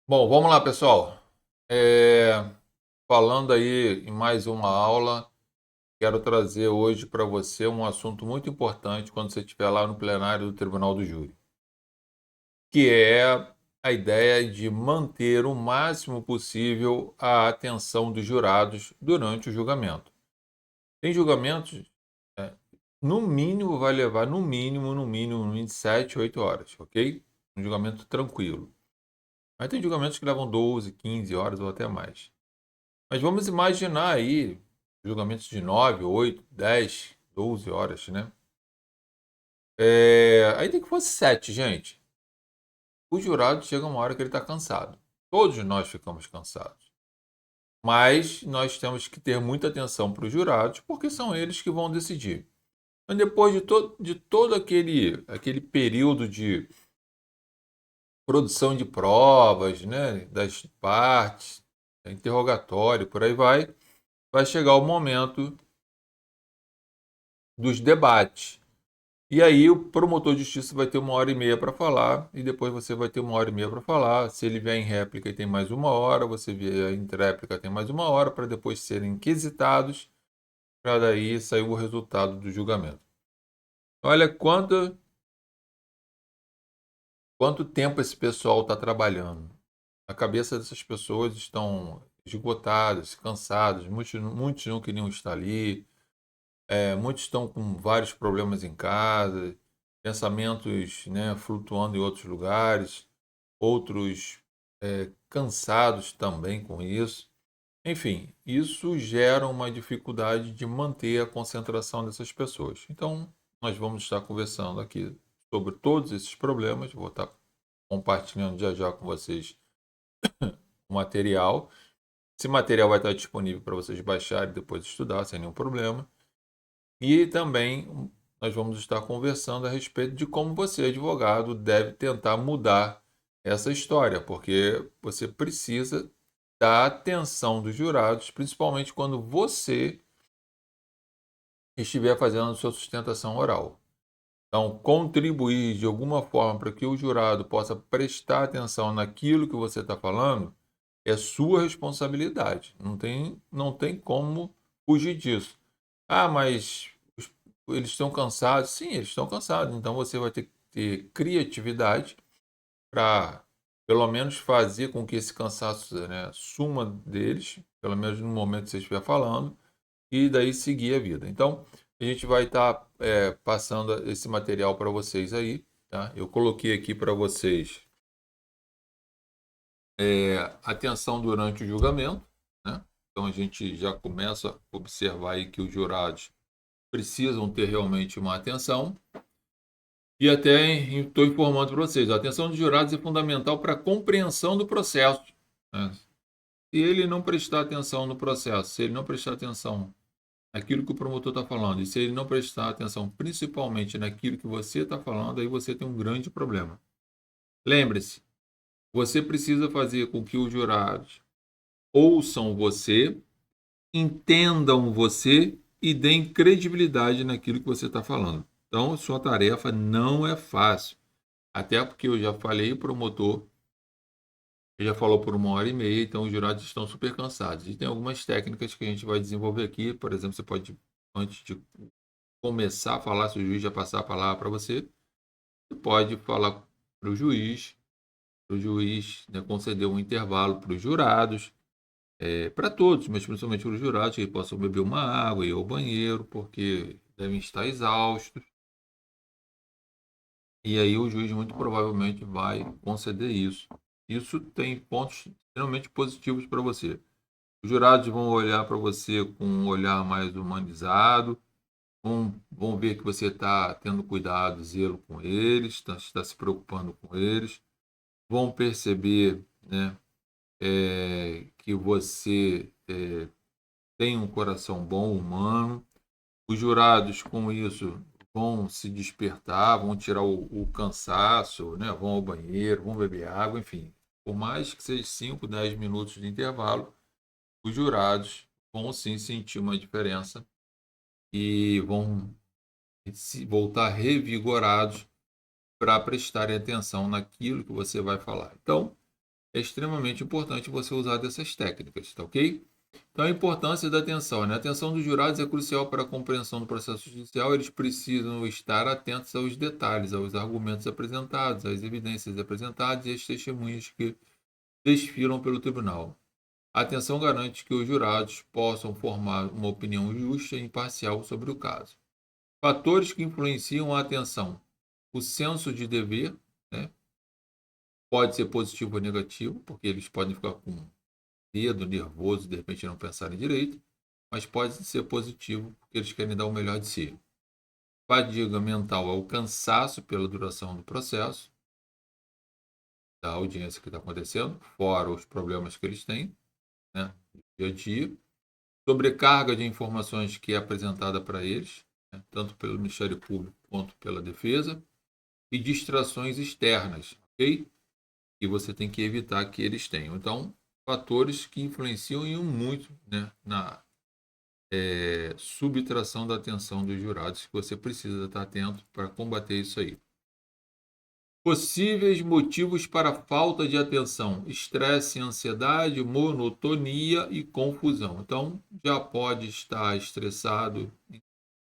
Bom, vamos lá, pessoal. É, Falando aí em mais uma aula, quero trazer hoje para você um assunto muito importante quando você estiver lá no plenário do Tribunal do Júri, que é a ideia de manter o máximo possível a atenção dos jurados durante o julgamento. Tem julgamentos, é, no mínimo vai levar, no mínimo, 7, 8 horas, ok? Um julgamento tranquilo. Mas tem julgamentos que levam 12, 15 horas ou até mais. Mas vamos imaginar aí julgamentos de 9, 8, 10, 12 horas, né? Ainda que fosse 7, gente. O jurado chega uma hora que ele está cansado. Todos nós ficamos cansados. Mas nós temos que ter muita atenção para os jurados, porque são eles que vão decidir. Então, depois de todo aquele período de produção de provas, né, das partes, interrogatório, por aí vai chegar o momento dos debates. E aí o promotor de justiça vai ter 1 hora e meia para falar, e depois você vai ter 1 hora e meia para falar. Se ele vier em réplica e tem mais 1 hora, você vier em tréplica tem mais 1 hora, para depois serem inquisitados, para daí sair o resultado do julgamento. Olha quanto tempo esse pessoal está trabalhando. A cabeça dessas pessoas estão esgotadas, cansadas, muitos não queriam estar ali. Muitos estão com vários problemas em casa, pensamentos, né, flutuando em outros lugares, outros cansados também com isso. Enfim, isso gera uma dificuldade de manter a concentração dessas pessoas. Então, nós vamos estar conversando aqui sobre todos esses problemas. Vou estar compartilhando já já com vocês o material. Esse material vai estar disponível para vocês baixarem e depois estudar sem nenhum problema. E também nós vamos estar conversando a respeito de como você, advogado, deve tentar mudar essa história, porque você precisa da atenção dos jurados, principalmente quando você estiver fazendo a sua sustentação oral. Então, contribuir de alguma forma para que o jurado possa prestar atenção naquilo que você está falando é sua responsabilidade. Não tem como fugir disso. Ah, mas eles estão cansados. Sim, eles estão cansados. Então você vai ter que ter criatividade para, pelo menos, fazer com que esse cansaço, né, suma deles, pelo menos no momento que você estiver falando, e daí seguir a vida. Então, a gente vai estar passando esse material para vocês aí. Tá? Eu coloquei aqui para vocês atenção durante o julgamento. Né? Então, a gente já começa a observar aí que os jurados precisam ter realmente uma atenção. E até estou informando para vocês, a atenção dos jurados é fundamental para a compreensão do processo. Né? Se ele não prestar atenção no processo, se ele não prestar atenção naquilo que o promotor está falando, e se ele não prestar atenção principalmente naquilo que você está falando, aí você tem um grande problema. Lembre-se, você precisa fazer com que os jurados ouçam você, entendam você e deem credibilidade naquilo que você está falando. Então, sua tarefa não é fácil. Até porque eu já falei, o promotor já falou por 1 hora e meia, então os jurados estão super cansados. E tem algumas técnicas que a gente vai desenvolver aqui. Por exemplo, você pode, antes de começar a falar, se o juiz já passar a palavra para você, você pode falar para o juiz, né, conceder um intervalo para os jurados, para todos, mas principalmente para os jurados, que possam beber uma água, ir ao banheiro, porque devem estar exaustos. E aí o juiz muito provavelmente vai conceder isso. Isso tem pontos extremamente positivos para você. Os jurados vão olhar para você com um olhar mais humanizado, vão ver que você está tendo cuidado, zelo com eles, está se preocupando com eles, vão perceber, né, que você tem um coração bom, humano. Os jurados, com isso, vão se despertar, vão tirar o cansaço, né? Vão ao banheiro, vão beber água, enfim. Por mais que seja 5, 10 minutos de intervalo, os jurados vão sim sentir uma diferença e vão se voltar revigorados para prestarem atenção naquilo que você vai falar. Então, é extremamente importante você usar dessas técnicas, tá ok? Então, a importância da atenção, né? A atenção dos jurados é crucial para a compreensão do processo judicial. Eles precisam estar atentos aos detalhes, aos argumentos apresentados, às evidências apresentadas e às testemunhas que desfilam pelo tribunal. A atenção garante que os jurados possam formar uma opinião justa e imparcial sobre o caso. Fatores que influenciam a atenção: o senso de dever, né? Pode ser positivo ou negativo, porque eles podem ficar com medo, nervoso, de repente não pensarem direito, mas pode ser positivo porque eles querem dar o melhor de si. Fadiga mental é o cansaço pela duração do processo, da audiência que está acontecendo, fora os problemas que eles têm, né, no dia a dia. Sobrecarga de informações que é apresentada para eles, né, tanto pelo Ministério Público quanto pela defesa, e distrações externas, ok? E você tem que evitar que eles tenham. Então, fatores que influenciam muito, né, na subtração da atenção dos jurados, que você precisa estar atento para combater isso aí. Possíveis motivos para falta de atenção: estresse, ansiedade, monotonia e confusão. Então, já pode estar estressado,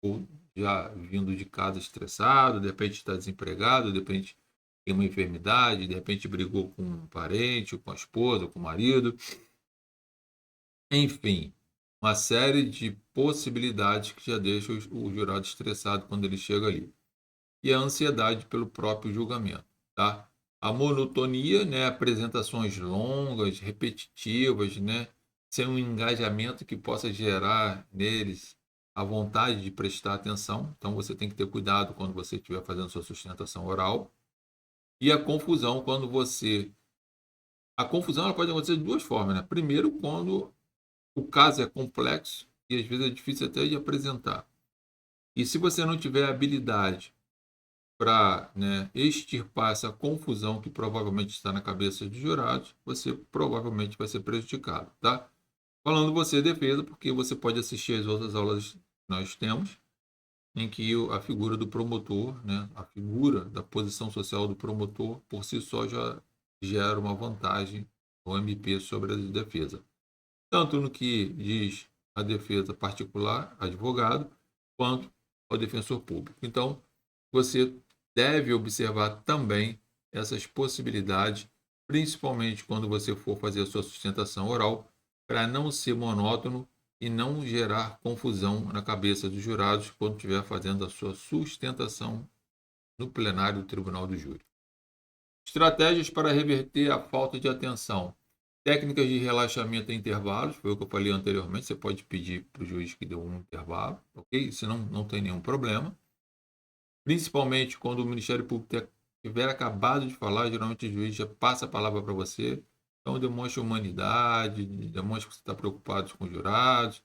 ou já vindo de casa estressado, de repente está desempregado, de repente tem uma enfermidade, de repente brigou com um parente, com a esposa, com o marido. Enfim, uma série de possibilidades que já deixam o jurado estressado quando ele chega ali. E a ansiedade pelo próprio julgamento, tá? A monotonia, né, apresentações longas, repetitivas, né, sem um engajamento que possa gerar neles a vontade de prestar atenção. Então você tem que ter cuidado quando você estiver fazendo sua sustentação oral. E a confusão quando você a confusão ela pode acontecer de duas formas, né? Primeiro, quando o caso é complexo e às vezes é difícil até de apresentar. E se você não tiver habilidade para, né, extirpar essa confusão que provavelmente está na cabeça dos jurados, você provavelmente vai ser prejudicado, tá? Falando você defesa, porque você pode assistir as outras aulas que nós temos, em que a figura do promotor, né, a figura da posição social do promotor, por si só já gera uma vantagem no MP sobre a defesa. Tanto no que diz a defesa particular, advogado, quanto ao defensor público. Então, você deve observar também essas possibilidades, principalmente quando você for fazer a sua sustentação oral, para não ser monótono e não gerar confusão na cabeça dos jurados quando estiver fazendo a sua sustentação no plenário do Tribunal do Júri. Estratégias para reverter a falta de atenção. Técnicas de relaxamento em intervalos, foi o que eu falei anteriormente. Você pode pedir para o juiz que dê um intervalo, ok? Senão não tem nenhum problema. Principalmente quando o Ministério Público tiver acabado de falar, geralmente o juiz já passa a palavra para você. Então demonstre humanidade, demonstre que você está preocupado com os jurados.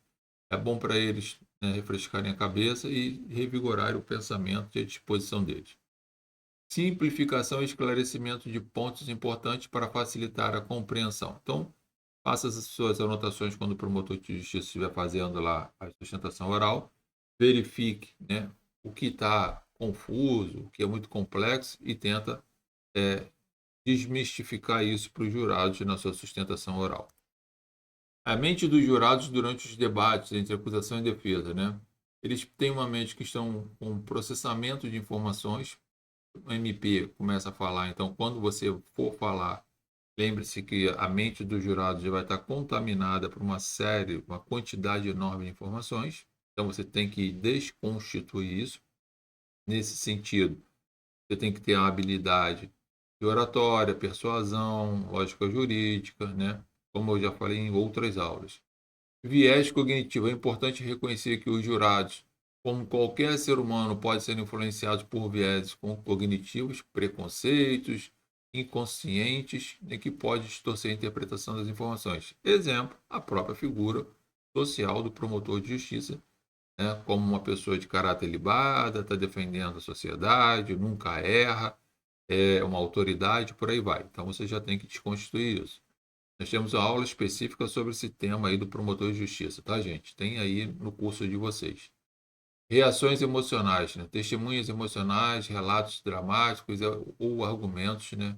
É bom para eles, né, refrescarem a cabeça e revigorarem o pensamento e a disposição deles. Simplificação e esclarecimento de pontos importantes para facilitar a compreensão. Então, faça as suas anotações quando o promotor de justiça estiver fazendo lá a sustentação oral, verifique, né, o que está confuso, o que é muito complexo e tenta desmistificar isso para os jurados na sua sustentação oral. A mente dos jurados durante os debates entre acusação e defesa, né? Eles têm uma mente que estão com processamento de informações. O MP começa a falar, então quando você for falar, lembre-se que a mente do jurado já vai estar contaminada por uma quantidade enorme de informações. Então você tem que desconstituir isso. Nesse sentido, você tem que ter a habilidade de oratória, persuasão, lógica jurídica, né? Como eu já falei em outras aulas. Viés cognitivo. É importante reconhecer que os jurados, como qualquer ser humano, podem ser influenciados por viés cognitivos, preconceitos, inconscientes, e que pode distorcer a interpretação das informações. Exemplo, a própria figura social do promotor de justiça, né, como uma pessoa de caráter ilibada, está defendendo a sociedade, nunca erra, é uma autoridade, por aí vai. Então você já tem que desconstituir isso. Nós temos uma aula específica sobre esse tema aí do promotor de justiça, tá, gente? Tem aí no curso de vocês. Reações emocionais, né? Testemunhas emocionais, relatos dramáticos ou argumentos, né?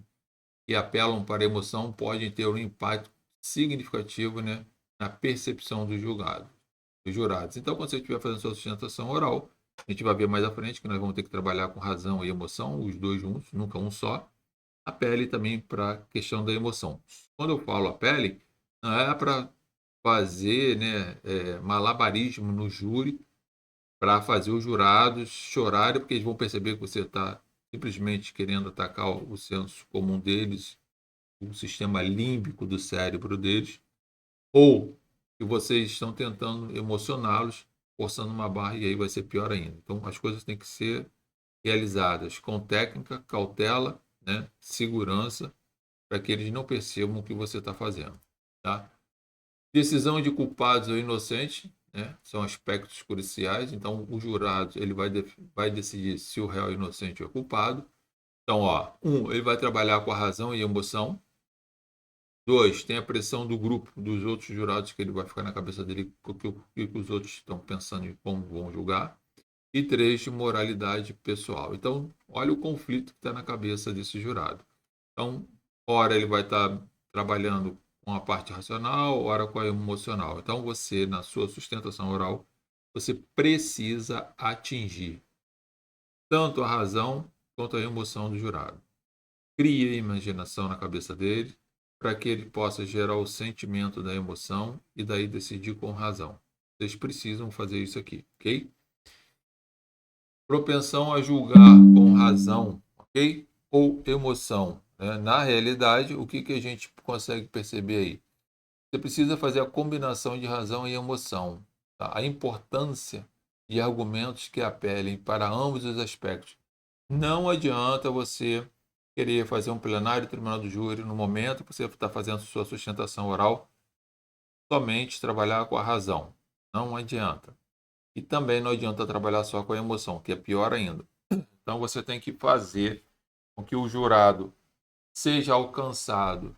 que apelam para a emoção podem ter um impacto significativo, né, na percepção do julgado, dos jurados. Então, quando você estiver fazendo sua sustentação oral, a gente vai ver mais à frente que nós vamos ter que trabalhar com razão e emoção, os dois juntos, nunca um só. A pele também para a questão da emoção. Quando eu falo a pele, não é para fazer, né, malabarismo no júri para fazer os jurados chorarem, porque eles vão perceber que você está simplesmente querendo atacar o senso comum deles, o sistema límbico do cérebro deles, ou que vocês estão tentando emocioná-los, forçando uma barra, e aí vai ser pior ainda. Então, as coisas têm que ser realizadas com técnica, cautela, né, segurança, para que eles não percebam o que você está fazendo. Tá? Decisão de culpados ou inocentes, né, são aspectos cruciais. Então, o jurado ele vai decidir se o réu é inocente ou culpado. Então, ele vai trabalhar com a razão e a emoção. 2, tem a pressão do grupo, dos outros jurados, que ele vai ficar na cabeça dele o que os outros estão pensando e como vão julgar. E 3, de moralidade pessoal. Então, olha o conflito que está na cabeça desse jurado. Então, ora ele vai estar trabalhando com a parte racional, ora com a emocional. Então, você, na sua sustentação oral, você precisa atingir tanto a razão quanto a emoção do jurado. Crie a imaginação na cabeça dele para que ele possa gerar o sentimento da emoção e daí decidir com razão. Vocês precisam fazer isso aqui, ok? Propensão a julgar com razão, ok? Ou emoção. Né? Na realidade, o que a gente consegue perceber aí? Você precisa fazer a combinação de razão e emoção. Tá? A importância de argumentos que apelem para ambos os aspectos. Não adianta você querer fazer um plenário tribunal do júri no momento que você está fazendo sua sustentação oral, somente trabalhar com a razão. Não adianta. E também não adianta trabalhar só com a emoção, que é pior ainda. Então você tem que fazer com que o jurado seja alcançado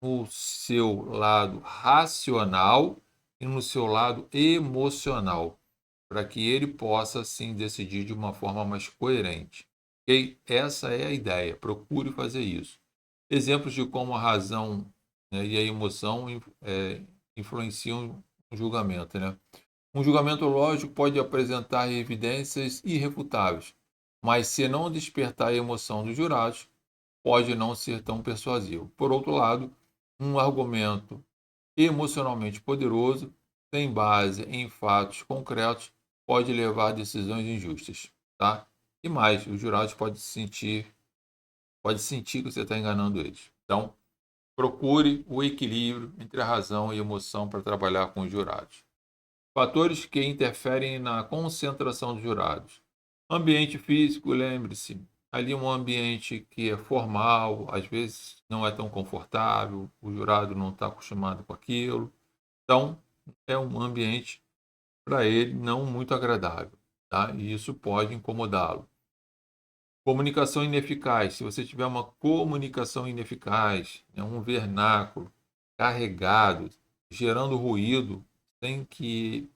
no seu lado racional e no seu lado emocional, para que ele possa sim decidir de uma forma mais coerente. Ok? Essa é a ideia. Procure fazer isso. Exemplos de como a razão, né, e a emoção influenciam o julgamento, né? Um julgamento lógico pode apresentar evidências irrefutáveis, mas se não despertar a emoção dos jurados, pode não ser tão persuasivo. Por outro lado, um argumento emocionalmente poderoso, sem base em fatos concretos, pode levar a decisões injustas, tá? E mais, os jurados pode sentir que você está enganando eles. Então, procure o equilíbrio entre a razão e a emoção para trabalhar com os jurados. Fatores que interferem na concentração dos jurados. Ambiente físico, lembre-se, ali um ambiente que é formal, às vezes não é tão confortável, o jurado não está acostumado com aquilo. Então, é um ambiente para ele não muito agradável, tá? E isso pode incomodá-lo. Comunicação ineficaz. Se você tiver uma comunicação ineficaz, né, um vernáculo carregado, gerando ruído, sem que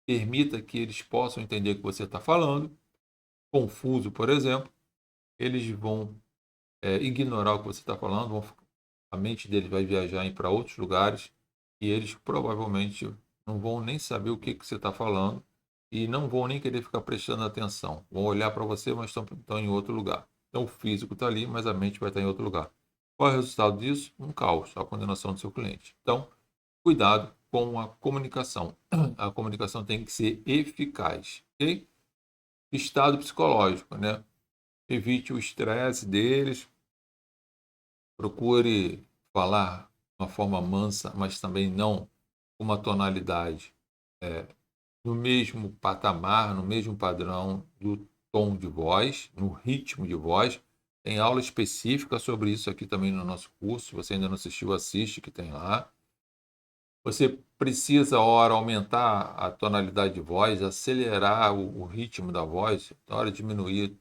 permita que eles possam entender o que você está falando, confuso, por exemplo, eles vão ignorar o que você está falando, a mente deles vai viajar para outros lugares e eles provavelmente não vão nem saber o que você está falando e não vão nem querer ficar prestando atenção. Vão olhar para você, mas estão em outro lugar. Então o físico está ali, mas a mente vai estar em outro lugar. Qual é o resultado disso? Um caos, a condenação do seu cliente. Então, cuidado com a comunicação. A comunicação tem que ser eficaz, ok? Estado psicológico, né? Evite o estresse deles, procure falar de uma forma mansa, mas também não com uma tonalidade no mesmo patamar, no mesmo padrão do tom de voz, no ritmo de voz. Tem aula específica sobre isso aqui também no nosso curso. Se você ainda não assistiu, assiste que tem lá. Você precisa, ora, aumentar a tonalidade de voz, acelerar o ritmo da voz, hora diminuir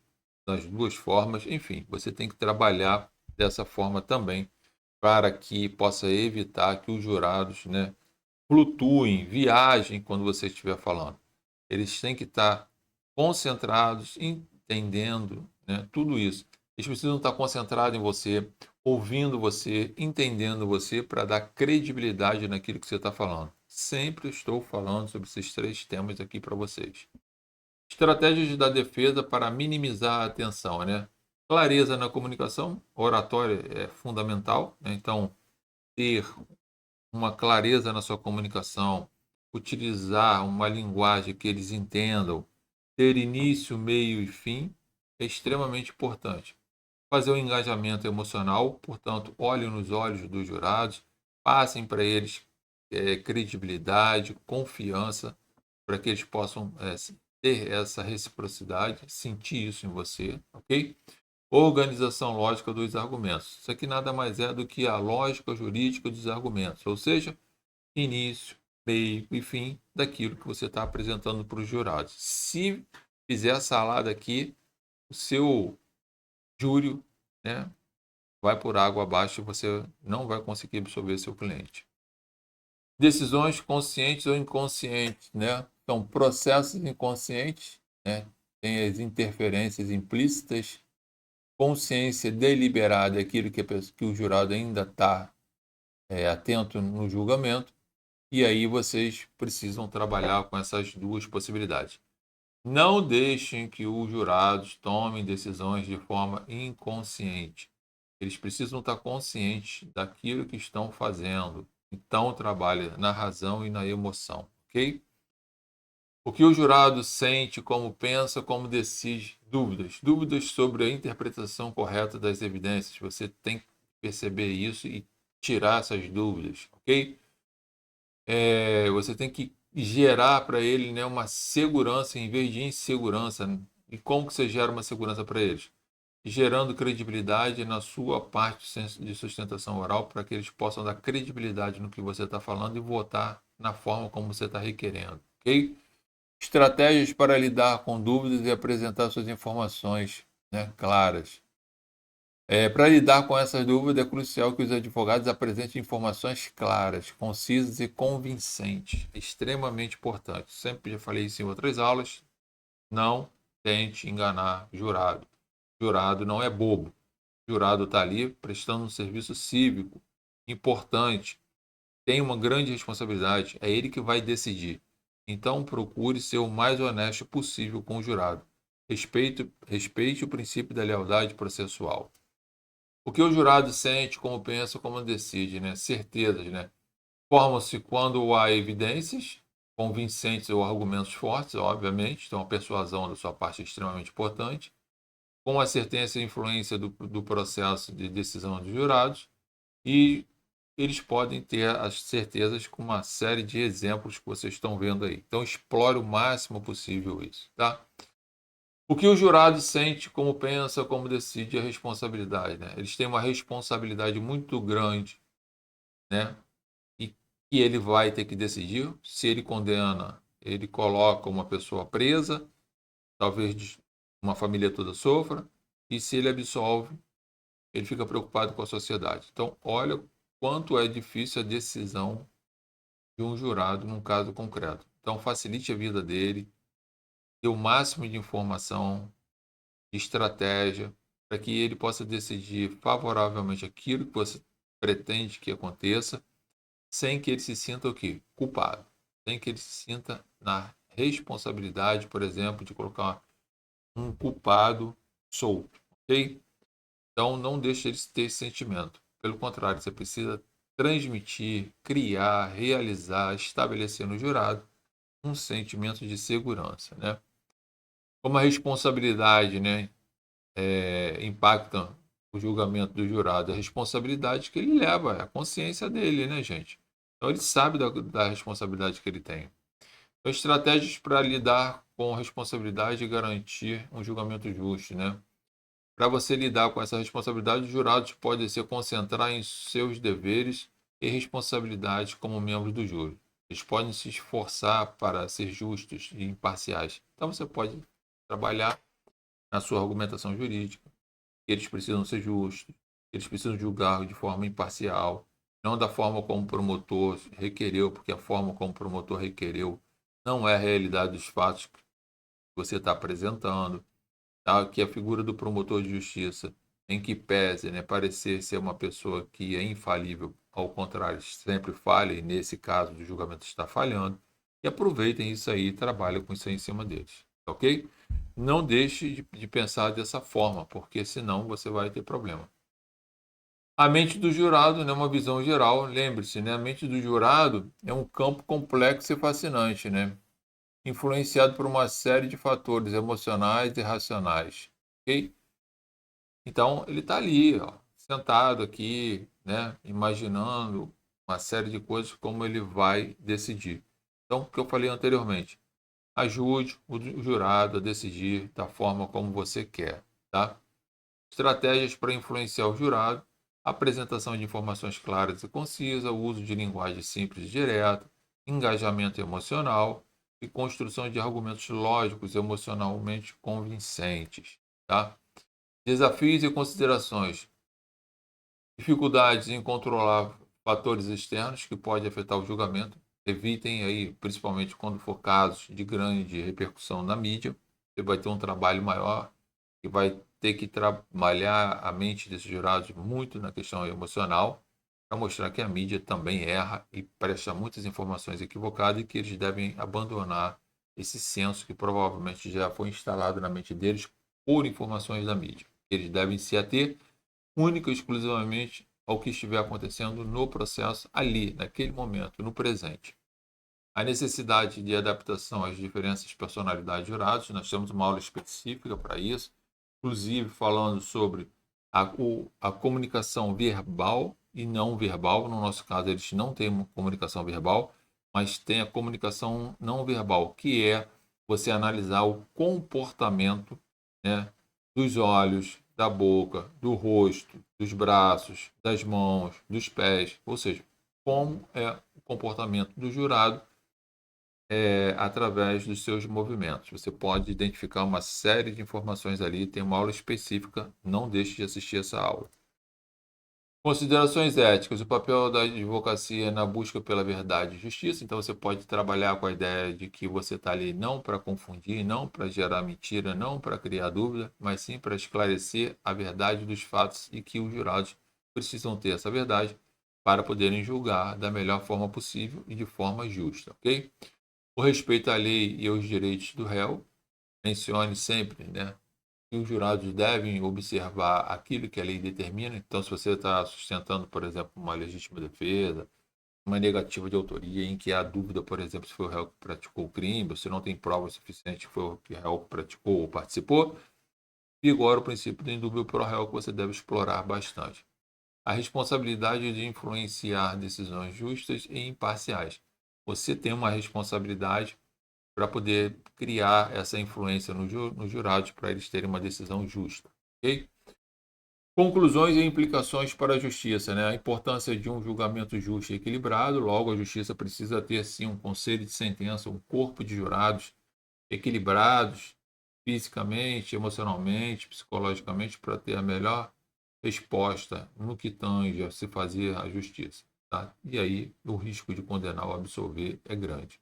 das duas formas. Enfim, você tem que trabalhar dessa forma também para que possa evitar que os jurados, né, flutuem, viajem quando você estiver falando. Eles têm que estar concentrados, entendendo, né, tudo isso. Eles precisam estar concentrados em você. ouvindo você, entendendo você, para dar credibilidade naquilo que você está falando. Sempre estou falando sobre esses 3 temas aqui para vocês. Estratégias da defesa para minimizar a tensão, né? Clareza na comunicação, oratória é fundamental, né? Então, ter uma clareza na sua comunicação, utilizar uma linguagem que eles entendam, ter início, meio e fim é extremamente importante. Fazer um engajamento emocional, portanto, olhem nos olhos dos jurados, passem para eles credibilidade, confiança, para que eles possam ter essa reciprocidade, sentir isso em você, ok? Organização lógica dos argumentos. Isso aqui nada mais é do que a lógica jurídica dos argumentos, ou seja, início, meio e fim daquilo que você está apresentando para os jurados. Se fizer a salada aqui, o seu júri, né, vai por água abaixo e você não vai conseguir absorver seu cliente. Decisões conscientes ou inconscientes, né? São processos inconscientes, né? Tem as interferências implícitas, consciência deliberada, aquilo que o jurado ainda está atento no julgamento, e aí vocês precisam trabalhar com essas 2 possibilidades. Não deixem que os jurados tomem decisões de forma inconsciente. Eles precisam estar conscientes daquilo que estão fazendo. Então, trabalhe na razão e na emoção, ok? O que o jurado sente, como pensa, como decide. Dúvidas. Dúvidas sobre a interpretação correta das evidências. Você tem que perceber isso e tirar essas dúvidas, ok? Você tem que gerar para ele, né, uma segurança em vez de insegurança. E como que você gera uma segurança para eles? Gerando credibilidade na sua parte de sustentação oral para que eles possam dar credibilidade no que você está falando e votar na forma como você está requerendo, ok? Estratégias para lidar com dúvidas e apresentar suas informações, né, claras. Para lidar com essas dúvidas, é crucial que os advogados apresentem informações claras, concisas e convincentes. É extremamente importante. Sempre já falei isso em outras aulas. Não tente enganar jurado. Jurado não é bobo. Jurado está ali prestando um serviço cívico importante. Tem uma grande responsabilidade. É ele que vai decidir. Então, procure ser o mais honesto possível com o jurado. Respeite o princípio da lealdade processual. O que o jurado sente, como pensa, como decide, né? Certezas, né? Formam-se quando há evidências convincentes ou argumentos fortes, obviamente, então a persuasão da sua parte é extremamente importante, com a certeza e influência do processo de decisão dos jurados, e eles podem ter as certezas com uma série de exemplos que vocês estão vendo aí. Então, explore o máximo possível isso, tá? O que o jurado sente, como pensa, como decide, é a responsabilidade, né? Eles têm uma responsabilidade muito grande, né? E ele vai ter que decidir. Se ele condena, ele coloca uma pessoa presa, talvez uma família toda sofra, e se ele absolve, ele fica preocupado com a sociedade. Então, olha quanto é difícil a decisão de um jurado num caso concreto. Então, facilite a vida dele, dê o máximo de informação, estratégia, para que ele possa decidir favoravelmente aquilo que você pretende que aconteça, sem que ele se sinta o quê? Culpado. Sem que ele se sinta na responsabilidade, por exemplo, de colocar um culpado solto, ok? Então, não deixe ele ter esse sentimento. Pelo contrário, você precisa transmitir, criar, realizar, estabelecer no jurado um sentimento de segurança, né? Como a responsabilidade, né, impacta o julgamento do jurado, a responsabilidade que ele leva, a consciência dele, né, gente? Então ele sabe da responsabilidade que ele tem. Então, estratégias para lidar com a responsabilidade e garantir um julgamento justo, né? Para você lidar com essa responsabilidade, os jurados podem se concentrar em seus deveres e responsabilidades como membros do júri. Eles podem se esforçar para ser justos e imparciais. Então você pode trabalhar na sua argumentação jurídica. Eles precisam ser justos, eles precisam julgar de forma imparcial, não da forma como o promotor requereu, porque a forma como o promotor requereu não é a realidade dos fatos que você está apresentando. Tá? Que a figura do promotor de justiça em que pese, né, parecer ser uma pessoa que é infalível, ao contrário, sempre falha, e nesse caso o julgamento está falhando, e aproveitem isso aí e trabalhem com isso aí em cima deles, ok? Não deixe de pensar dessa forma, porque senão você vai ter problema. A mente do jurado, né, uma visão geral, lembre-se, né, a mente do jurado é um campo complexo e fascinante, né, influenciado por uma série de fatores emocionais e racionais, ok? Então, ele está ali, ó, sentado aqui, né, imaginando uma série de coisas como ele vai decidir. Então, o que eu falei anteriormente, ajude o jurado a decidir da forma como você quer, tá? Estratégias para influenciar o jurado, apresentação de informações claras e concisas, o uso de linguagem simples e direta, engajamento emocional e construção de argumentos lógicos e emocionalmente convincentes, tá? Desafios e considerações. Dificuldades em controlar fatores externos que podem afetar o julgamento. Evitem aí, principalmente quando for casos de grande repercussão na mídia, você vai ter um trabalho maior e vai ter que trabalhar a mente desses jurados muito na questão emocional para mostrar que a mídia também erra e presta muitas informações equivocadas e que eles devem abandonar esse senso que provavelmente já foi instalado na mente deles por informações da mídia. Eles devem se ater única e exclusivamente ao que estiver acontecendo no processo ali, naquele momento, no presente. A necessidade de adaptação às diferentes personalidades de jurados, nós temos uma aula específica para isso, inclusive falando sobre a comunicação verbal e não verbal. No nosso caso, eles não têm uma comunicação verbal, mas tem a comunicação não verbal, que é você analisar o comportamento, né, dos olhos, da boca, do rosto, dos braços, das mãos, dos pés, ou seja, como é o comportamento do jurado através dos seus movimentos. Você pode identificar uma série de informações ali, tem uma aula específica, não deixe de assistir essa aula. Considerações éticas, o papel da advocacia na busca pela verdade e justiça. Então você pode trabalhar com a ideia de que você está ali não para confundir, não para gerar mentira, não para criar dúvida, mas sim para esclarecer a verdade dos fatos e que os jurados precisam ter essa verdade para poderem julgar da melhor forma possível e de forma justa, ok? O respeito à lei e aos direitos do réu. Mencione sempre, né, que os jurados devem observar aquilo que a lei determina. Então, se você está sustentando, por exemplo, uma legítima defesa, uma negativa de autoria em que há dúvida, por exemplo, se foi o réu que praticou o crime, ou se não tem prova suficiente que foi o réu que praticou ou participou, vigora o princípio do indúbio pro réu, que você deve explorar bastante. A responsabilidade de influenciar decisões justas e imparciais. Você tem uma responsabilidade para poder criar essa influência nos jurados para eles terem uma decisão justa. Ok? Conclusões e implicações para a justiça, né? A importância de um julgamento justo e equilibrado. Logo, a justiça precisa ter, sim, um conselho de sentença, um corpo de jurados equilibrados fisicamente, emocionalmente, psicologicamente, para ter a melhor resposta no que tange a se fazer a justiça. Tá? E aí, o risco de condenar ou absolver é grande.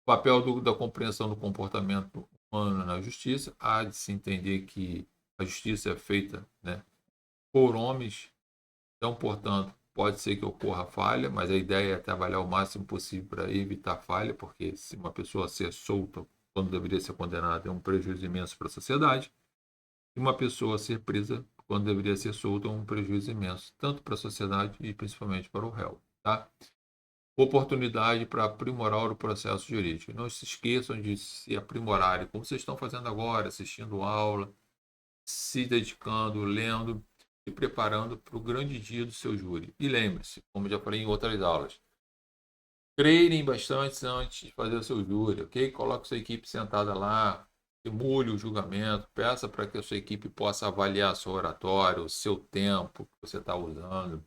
O papel da compreensão do comportamento humano na justiça. Há de se entender que a justiça é feita, né, por homens, então, portanto, pode ser que ocorra falha, mas a ideia é trabalhar o máximo possível para evitar falha, porque se uma pessoa ser solta quando deveria ser condenada é um prejuízo imenso para a sociedade, e uma pessoa ser presa quando deveria ser solta é um prejuízo imenso, tanto para a sociedade e principalmente para o réu. Tá? Oportunidade para aprimorar o processo jurídico. Não se esqueçam de se aprimorarem, como vocês estão fazendo agora, assistindo aula, se dedicando, lendo, se preparando para o grande dia do seu júri. E lembre-se, como já falei em outras aulas, treinem bastante antes de fazer o seu júri, ok? Coloque sua equipe sentada lá, simule o julgamento, peça para que a sua equipe possa avaliar seu oratório, o seu tempo que você está usando,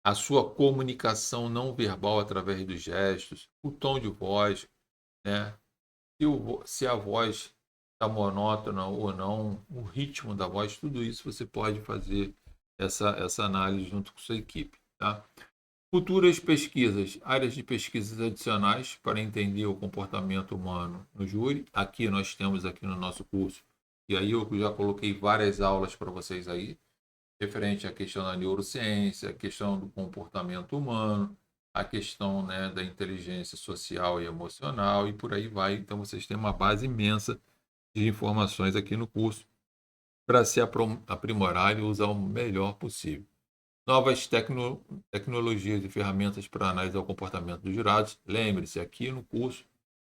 a sua comunicação não verbal através dos gestos, o tom de voz, né? Se a voz está monótona ou não, o ritmo da voz, tudo isso você pode fazer essa análise junto com sua equipe. Tá? Futuras pesquisas, áreas de pesquisas adicionais para entender o comportamento humano no júri. Aqui nós temos aqui no nosso curso E aí eu já coloquei várias aulas para vocês aí, referente à questão da neurociência, a questão do comportamento humano, a questão, né, da inteligência social e emocional e por aí vai. Então vocês têm uma base imensa de informações aqui no curso para se aprimorar e usar o melhor possível. Novas tecnologias e ferramentas para análise do comportamento dos jurados. Lembre-se, aqui no curso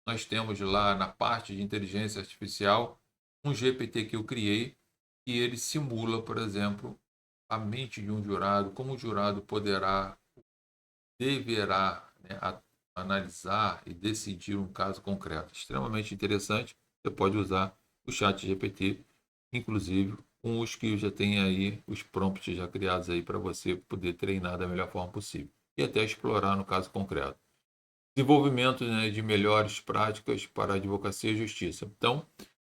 nós temos lá na parte de inteligência artificial um GPT que eu criei e ele simula, por exemplo, a mente de um jurado, como o jurado deverá, né, analisar e decidir um caso concreto. Extremamente interessante. Você pode usar o chat GPT, inclusive com os que já tem aí, os prompts já criados aí para você poder treinar da melhor forma possível. E até explorar no caso concreto. Desenvolvimento, né, de melhores práticas para a advocacia e justiça. Então,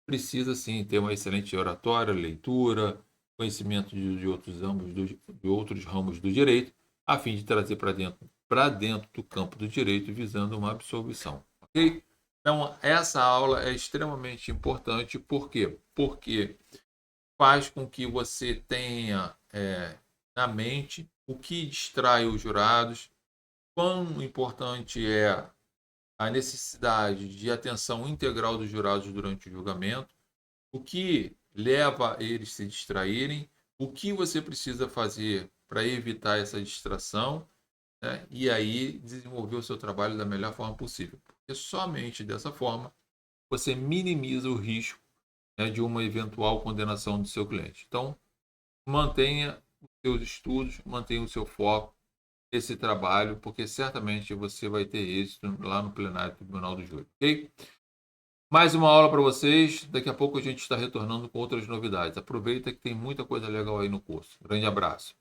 precisa sim ter uma excelente oratória, leitura, conhecimento de outros ramos do direito, a fim de trazer para dentro do campo do direito, visando uma absolvição. Ok? Então, essa aula é extremamente importante. Por quê? Porque faz com que você tenha na mente o que distrai os jurados, quão importante é a necessidade de atenção integral dos jurados durante o julgamento, o que leva eles a se distraírem, o que você precisa fazer para evitar essa distração, né? E aí desenvolver o seu trabalho da melhor forma possível. Porque somente dessa forma você minimiza o risco, né, de uma eventual condenação do seu cliente. Então, mantenha os seus estudos, mantenha o seu foco nesse trabalho, porque certamente você vai ter êxito lá no plenário do Tribunal do Júri, ok? Mais uma aula para vocês. Daqui a pouco a gente está retornando com outras novidades. Aproveita que tem muita coisa legal aí no curso. Grande abraço.